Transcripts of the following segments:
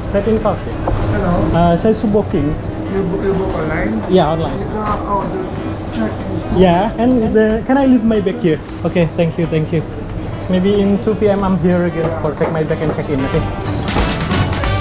Latin Coffee. Hello. Saya Suboking. You book online? Yeah, online. The check is Yeah, and can I leave my bag here? Okay, thank you, thank you. Maybe in 2 p.m. I'm here again for take my bag and check in. Okay.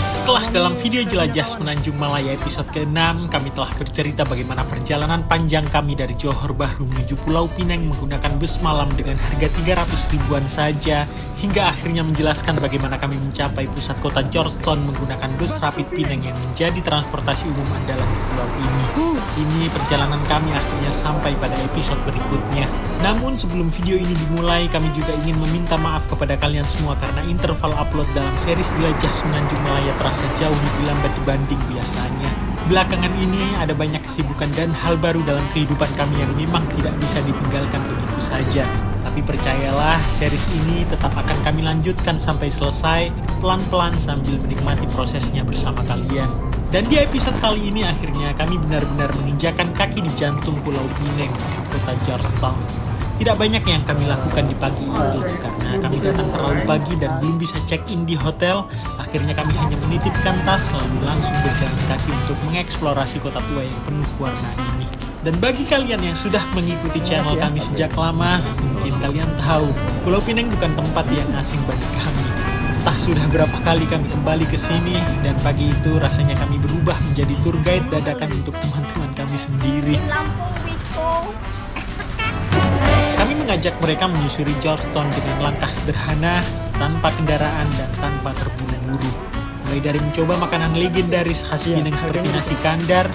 Setelah dalam video Jelajah Semenanjung Malaya episode ke-6, kami telah bercerita bagaimana perjalanan panjang kami dari Johor Bahru menuju Pulau Pinang menggunakan bus malam dengan harga 300 ribuan saja, hingga akhirnya menjelaskan bagaimana kami mencapai pusat kota Georgetown menggunakan bus Rapid Pinang yang menjadi transportasi umum andalan di pulau ini. Kini perjalanan kami akhirnya sampai pada episode berikutnya. Namun sebelum video ini dimulai, kami juga ingin meminta maaf kepada kalian semua karena interval upload dalam series Jelajah Semenanjung Malaya terasa jauh lebih lambat dibanding biasanya. Belakangan ini ada banyak kesibukan dan hal baru dalam kehidupan kami yang memang tidak bisa ditinggalkan begitu saja. Tapi percayalah, series ini tetap akan kami lanjutkan sampai selesai, pelan-pelan sambil menikmati prosesnya bersama kalian. Dan di episode kali ini akhirnya kami benar-benar menginjakan kaki di jantung Pulau Pinang, kota Georgetown. Tidak banyak yang kami lakukan di pagi itu karena kami datang terlalu pagi dan belum bisa check-in di hotel. Akhirnya kami hanya menitipkan tas lalu langsung berjalan kaki untuk mengeksplorasi kota tua yang penuh warna ini. Dan bagi kalian yang sudah mengikuti channel kami sejak lama, mungkin kalian tahu Pulau Pinang bukan tempat yang asing bagi kami. Entah sudah berapa kali kami kembali ke sini, dan pagi itu rasanya kami berubah menjadi tour guide dadakan untuk teman-teman kami sendiri. Kami mengajak mereka menyusuri Georgetown dengan langkah sederhana, tanpa kendaraan dan tanpa terburu-buru. Mulai dari mencoba makanan legendaris khas Pinang seperti nasi kandar,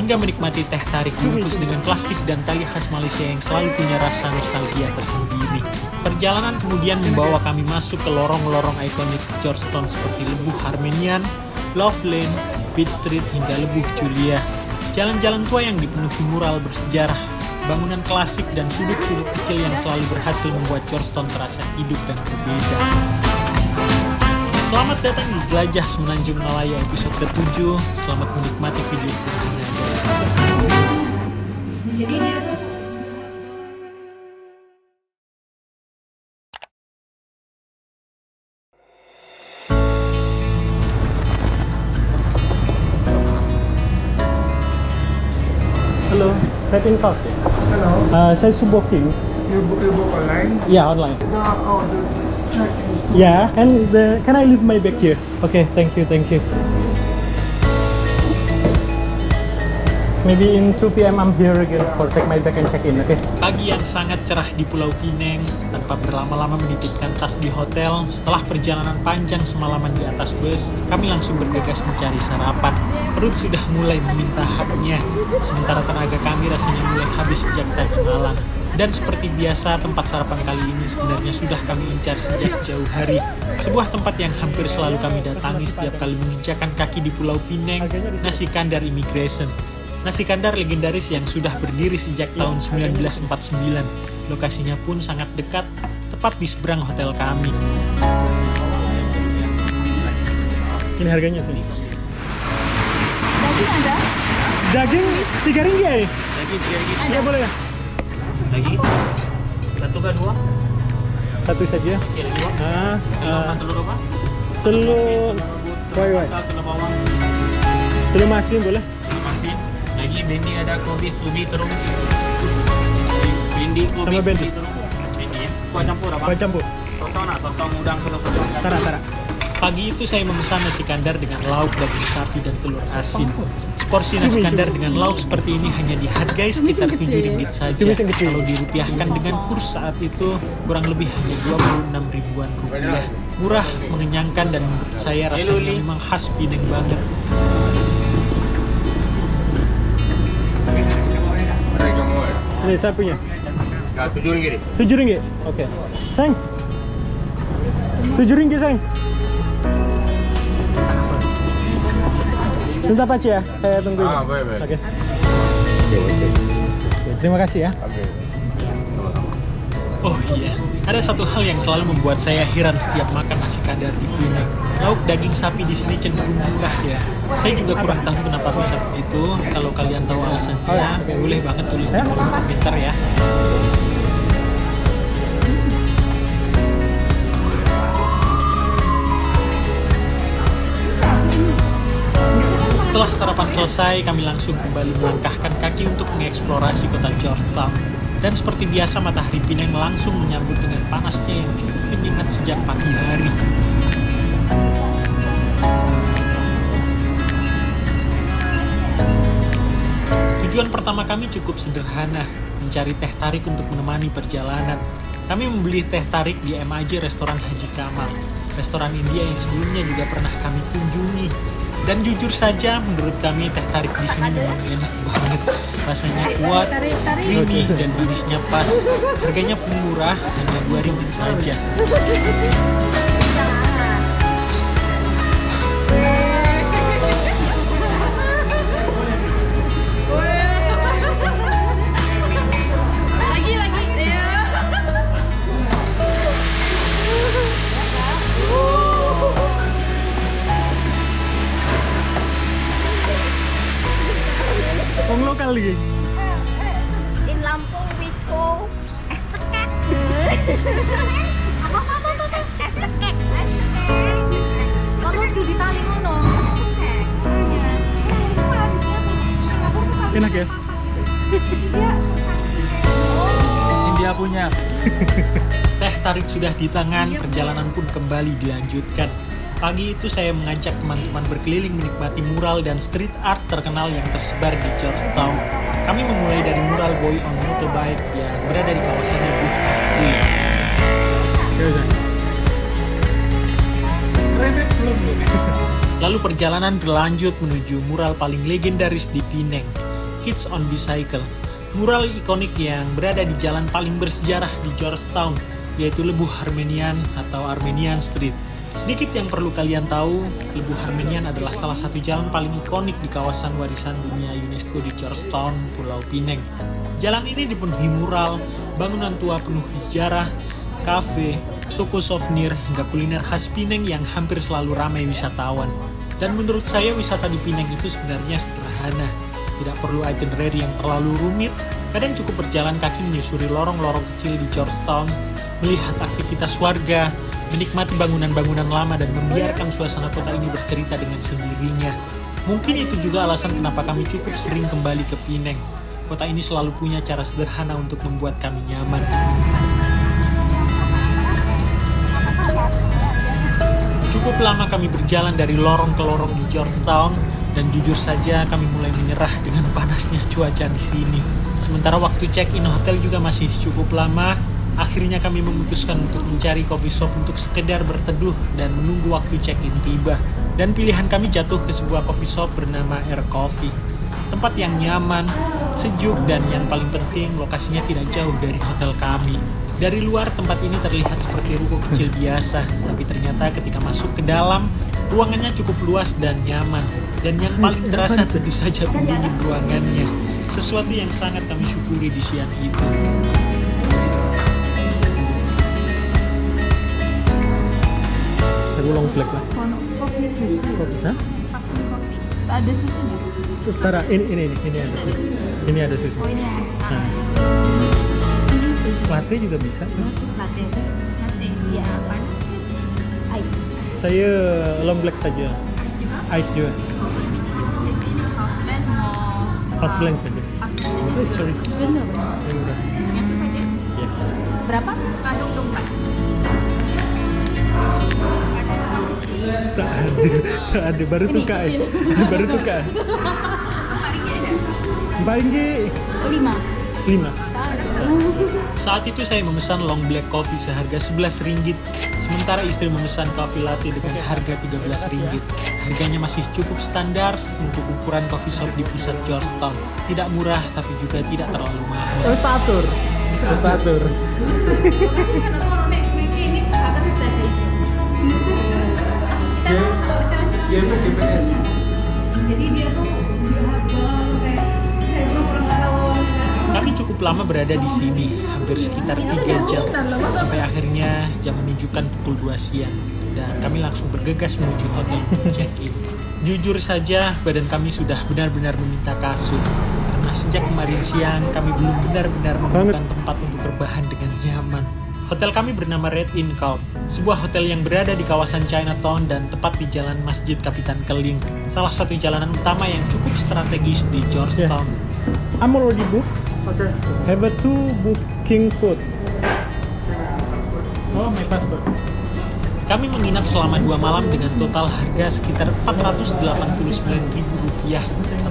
hingga menikmati teh tarik bungkus dengan plastik dan tali khas Malaysia yang selalu punya rasa nostalgia tersendiri. Perjalanan kemudian membawa kami masuk ke lorong-lorong ikonik Georgetown seperti Lebuh Armenian, Love Lane, Beach Street hingga Lebuh Julia. Jalan-jalan tua yang dipenuhi mural bersejarah, bangunan klasik dan sudut-sudut kecil yang selalu berhasil membuat Georgetown terasa hidup dan berbeda. Selamat datang di Jelajah Semenanjung Malaya episode ke-7. Selamat menikmati video sederhana dari Hello, Latin Coffee. Hello. Saya Suboking. You book online? Yeah, online. The check is Yeah, and can I leave my bag here? Okay, thank you, thank you. Maybe in 2 p.m. I'm here again for take my bag and check in. Okay. pagi yang sangat cerah di Pulau Pinang. Tanpa berlama-lama menitipkan tas di hotel, setelah perjalanan panjang semalaman di atas bus, kami langsung bergegas mencari sarapan. Perut sudah mulai meminta haknya, sementara tenaga kami rasanya mulai habis sejak tadi malam. Dan seperti biasa, tempat sarapan kali ini sebenarnya sudah kami incar sejak jauh hari. Sebuah tempat yang hampir selalu kami datangi setiap kali menginjakan kaki di Pulau Pinang, Nasi Kandar Immigration. Nasi Kandar legendaris yang sudah berdiri sejak tahun 1949. Lokasinya pun sangat dekat, tepat di seberang hotel kami. Ini harganya sini. Daging ada? Daging 3 ringgit ya? Lagi 3 ringgit. Iya boleh ya? Lagi? Satu ke dua? Satu saja. Oke, lagi dua. Telur apa? Telur wai. Telur bawang. Telur masin boleh? Telur masin. Lagi bendi ada kubis, ubi terus. Bendi, kubis, Sama bendi. ubi terus. Bendi ya. Kuah campur apa? Kuah campur. Sotong nak, sotong udang, sotong. Tara. Pagi itu saya memesan nasi kandar dengan lauk daging sapi dan telur asin. Seporsi nasi kandar dengan lauk seperti ini hanya dihargai sekitar 7 ringgit saja. Kalau dirupiahkan dengan kurs saat itu, kurang lebih hanya 26 ribuan rupiah. Murah, mengenyangkan, dan menurut saya rasanya memang khas Pinang banget. Ini saya punya. 7 ringgit. 7 ringgit? Oke. Sayang. 7 ringgit sayang. Sebentar Pak Ci ya, saya tungguin. Baik. Oke. Terima kasih ya. Oh iya, ada satu hal yang selalu membuat saya heran setiap makan nasi kandar di Pinang. Lauk daging sapi di sini cenderung murah ya. Saya juga kurang tahu kenapa bisa begitu. Kalau kalian tahu alasannya, boleh banget tulis di kolom komentar ya. Setelah sarapan selesai, kami langsung kembali melangkahkan kaki untuk mengeksplorasi kota Georgetown. Dan seperti biasa, matahari Pineng langsung menyambut dengan panasnya yang cukup menyengat sejak pagi hari. Tujuan pertama kami cukup sederhana, mencari teh tarik untuk menemani perjalanan. Kami membeli teh tarik di MAJ Restoran Haji Kamal, restoran India yang sebelumnya juga pernah kami kunjungi. Dan jujur saja, menurut kami teh tarik di sini memang enak banget. Rasanya kuat, creamy, dan manisnya pas. Harganya pun murah, hanya Rp2 saja. Wong lokal iki. In Lampung we call es cekek. Apa? Es cekek. Kamu udah di tali ngono. Enak ya? India punya. Teh tarik sudah di tangan, perjalanan pun kembali dilanjutkan. Pagi itu saya mengajak teman-teman berkeliling menikmati mural dan street art terkenal yang tersebar di Georgetown. Kami memulai dari mural Boy on Motorbike yang berada di kawasan Buh Akui. Lalu perjalanan berlanjut menuju mural paling legendaris di Pineng, Kids on Bicycle. Mural ikonik yang berada di jalan paling bersejarah di Georgetown, yaitu Lebuh Armenian atau Armenian Street. Sedikit yang perlu kalian tahu, Lebuh Armenian adalah salah satu jalan paling ikonik di kawasan warisan dunia UNESCO di Georgetown, Pulau Pineng. Jalan ini dipenuhi mural, bangunan tua penuh sejarah, kafe, toko souvenir, hingga kuliner khas Pineng yang hampir selalu ramai wisatawan. Dan menurut saya wisata di Pineng itu sebenarnya sederhana. Tidak perlu itinerary yang terlalu rumit, kadang cukup berjalan kaki menyusuri lorong-lorong kecil di Georgetown, melihat aktivitas warga, menikmati bangunan-bangunan lama dan membiarkan suasana kota ini bercerita dengan sendirinya. Mungkin itu juga alasan kenapa kami cukup sering kembali ke Pineng. Kota ini selalu punya cara sederhana untuk membuat kami nyaman. Cukup lama kami berjalan dari lorong ke lorong di Georgetown, dan jujur saja kami mulai menyerah dengan panasnya cuaca di sini. Sementara waktu check-in hotel juga masih cukup lama. Akhirnya kami memutuskan untuk mencari coffee shop untuk sekedar berteduh dan menunggu waktu check-in tiba. Dan pilihan kami jatuh ke sebuah coffee shop bernama Air Coffee. Tempat yang nyaman, sejuk, dan yang paling penting lokasinya tidak jauh dari hotel kami. Dari luar tempat ini terlihat seperti ruko kecil biasa, tapi ternyata ketika masuk ke dalam, ruangannya cukup luas dan nyaman. Dan yang paling terasa tentu saja pendingin ruangannya. Sesuatu yang sangat kami syukuri di siang itu. Long black lah. Kopi susu. Hah? Ada susunya. Terus Tara, ini ada susu. Ini ada susu. Oh ini ya. Nah. Latte juga bisa. Latte. Ya panas. Ice. Saya long black saja. Ice juga. Ice juga. House blend mau. House blend saja. House blend Oh, sorry. Sebentar. Ini udah. Yang itu saja. Ya. Berapa? Ada 24. Tak ada. Baru Ini tukar. kecil. Baru tukar. Paling 5. 5. Saat itu saya memesan long black coffee seharga Rp11, sementara istri memesan coffee latte dengan harga Rp13. Harganya masih cukup standar untuk ukuran coffee shop di pusat Georgetown. Tidak murah tapi juga tidak terlalu mahal. Statur. Jadi dia tuh Kami cukup lama berada di sini, hampir sekitar 3 jam, sampai akhirnya jam menunjukkan pukul 2 siang, dan kami langsung bergegas menuju hotel untuk check-in. Jujur saja, badan kami sudah benar-benar meminta kasur, karena sejak kemarin siang kami belum benar-benar menemukan tempat untuk berbahan dengan nyaman. Hotel kami bernama Red Inn Court, sebuah hotel yang berada di kawasan Chinatown dan tepat di jalan Masjid Kapitan Keling, salah satu jalanan utama yang cukup strategis di Georgetown. I'm already booked. Okay. Have a 2 booking code. Oh, my passport. Kami menginap selama 2 malam dengan total harga sekitar Rp489.000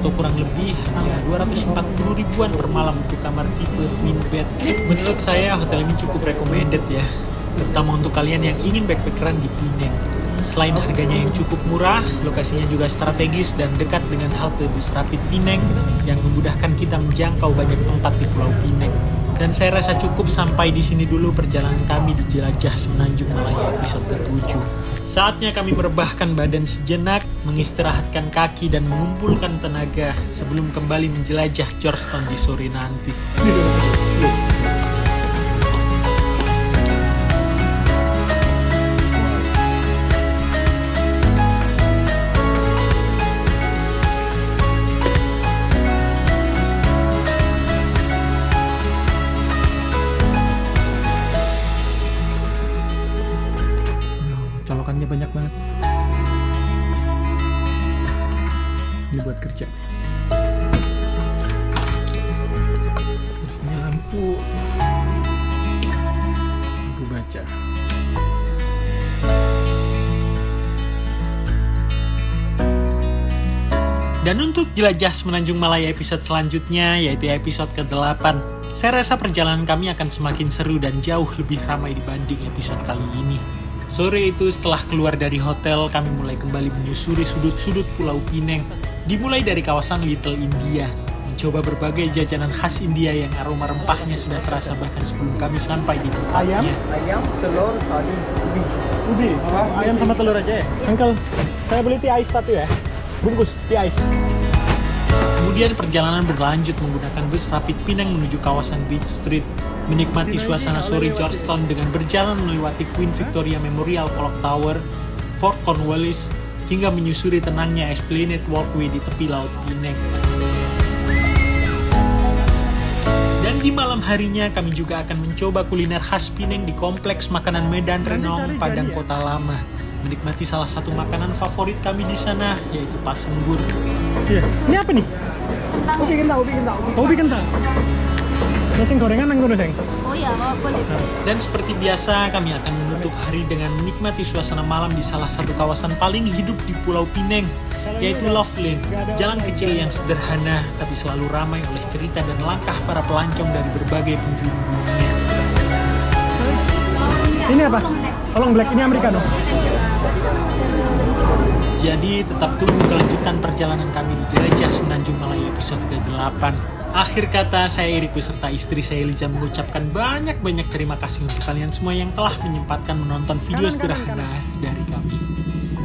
atau kurang lebih hanya 240 ribuan per malam untuk kamar tipe queen bed. Menurut saya hotel ini cukup recommended ya, terutama untuk kalian yang ingin backpackeran di Penang. Selain harganya yang cukup murah, lokasinya juga strategis dan dekat dengan halte bus rapid Penang yang memudahkan kita menjangkau banyak tempat di Pulau Pinang. Dan saya rasa cukup sampai di sini dulu perjalanan kami di Jelajah Semenanjung Malaya episode ke-7. Saatnya kami merebahkan badan sejenak, mengistirahatkan kaki dan mengumpulkan tenaga sebelum kembali menjelajah Georgetown di sore nanti. Colokannya banyak banget. Ini buat kerja. Terus ini lampu baca. Dan untuk jelajah Semenanjung Malaya episode selanjutnya, yaitu episode ke-8, saya rasa perjalanan kami akan semakin seru dan jauh lebih ramai dibanding episode kali ini. Sore itu setelah keluar dari hotel, kami mulai kembali menyusuri sudut-sudut Pulau Pinang. Dimulai dari kawasan Little India, mencoba berbagai jajanan khas India yang aroma rempahnya sudah terasa bahkan sebelum kami sampai di tempatnya. Ayam, telur, sardin, ubi. Ubi, ayam sama telur aja ya. Uncle, saya beli tea ice 1 ya. Bungkus tea ice. Kemudian perjalanan berlanjut menggunakan bus rapid Pinang menuju kawasan Beach Street, menikmati suasana sore Georgetown dengan berjalan melewati Queen Victoria Memorial Clock Tower, Fort Cornwallis, hingga menyusuri tenangnya Esplanade Walkway di tepi laut Pinang. Dan di malam harinya kami juga akan mencoba kuliner khas Pinang di kompleks makanan Medan Renong, Padang Kota Lama. Menikmati salah satu makanan favorit kami di sana, yaitu pasembur. Iya. Ini apa nih? Ubi kentang, ubi kentang. Oh, ubi kentang. Nasi gorengan nang ngono, Seng. Oh ya, boleh. Dan seperti biasa, kami akan menutup hari dengan menikmati suasana malam di salah satu kawasan paling hidup di Pulau Pinang, yaitu Love Lane, jalan kecil yang sederhana tapi selalu ramai oleh cerita dan langkah para pelancong dari berbagai penjuru dunia. Ini apa? Tolong black, ini americano. Jadi tetap tunggu kelanjutan perjalanan kami di Jelajah Semenanjung Malaya episode ke-8. Akhir kata, saya Erik beserta istri saya Eliza mengucapkan banyak-banyak terima kasih untuk kalian semua yang telah menyempatkan menonton video sederhana dari kami.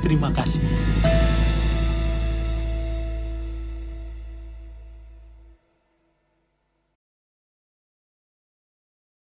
Terima kasih.